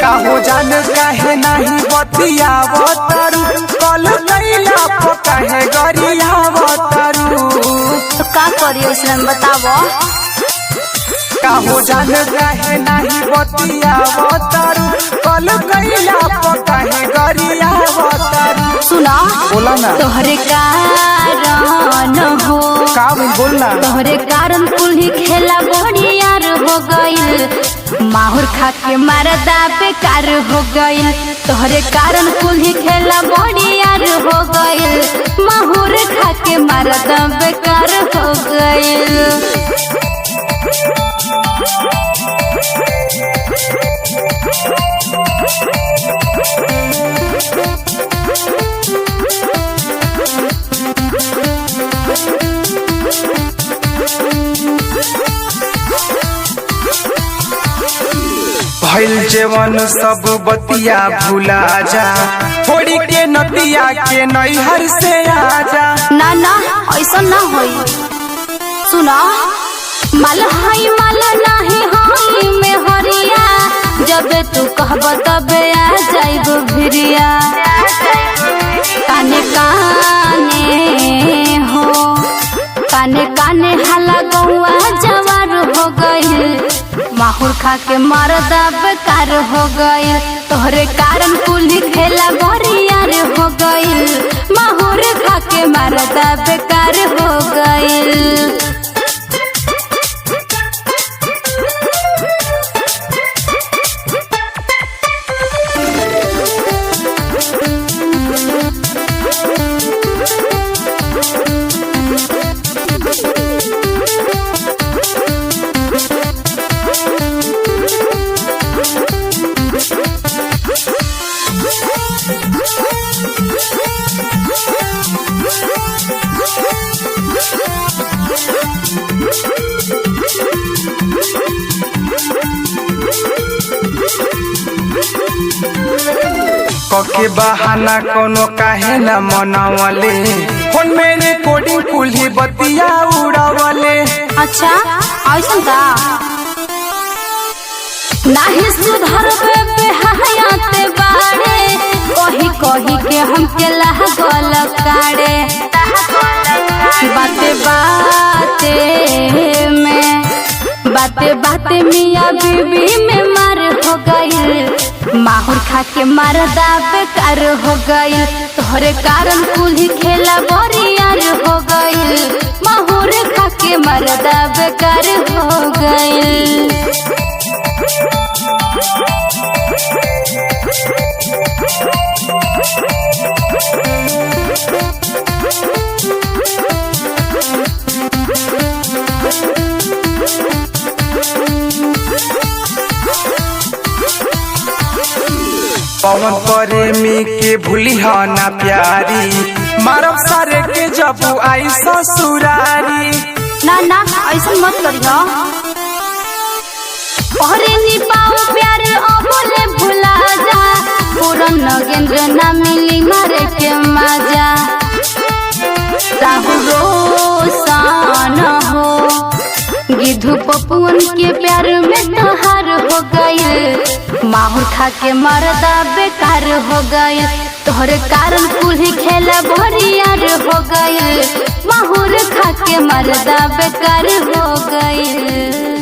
काहो जान काहे नहीं बतियावतारू कल कैला तो काहे गरियावतारू तो का करियो इसमें बतावो। काहो जान काहे नहीं बतियावतारू कल कैला तो काहे गरियावतारू। सुना बोला ना तोहरे कारण हो का बोलना तोहरे कारण कुल ही खेला बड़ी यार हो गईल। माहुर खा के मरदा बेकार हो गईल। तोहरे कारण कुल ही खेला बड़ी यार हो गईल। माहुर खा के मरदा बेकार हो गईल। भइल जेवन सब बतिया भुला जा थोड़ी के नदिया के नैहर से आजा। ना ना ऐसा ना होई। सुना माल हाई माल नाही हाई में हरिया जब तू कहब तब आ जाइब भिरिया। काने काने हो काने काने हला गौआ जवार हो गईल। माहुर खा के मरदा बेकार हो गईल। तोहरे कारण कुल खेला बरियार हो गईल। माहुर खा के मरदा बेकार हो गईल। कके बहाना कोनो काहे न मनावले फोन में रिकॉर्डिंग कुल ही बतिया उड़ावले। अच्छा ऐसा का नाही सुधर पे हयाते बाड़े कही कही के हमके लागल काड़े। बाते बाते मियाँ बीबी में मार हो गईल। माहुर खा के मरदा बेकार हो गईल। तोहरे कारण कुल ही खेला बरियार हो गईल। माहुर खा के मरदा बेकार हो गईल। पवन प्रेमी के भूली ना प्यारी मारब सारे के जब आई ससुरारी। ना ना ऐसा मत करियो। अरे नी पाओ प्यार अबोले भुला जा पूरन नगेंद्र ना मिली मारे के मजा। राहु रोशन हो गिद्धू पपुअन के प्यार में तोहार हो गईल। माहुर खा के मरदा बेकार हो गईल। तोहरे कारण कुल ही खेला बरियार हो गईल। माहुर खा के मरदा बेकार हो गईल।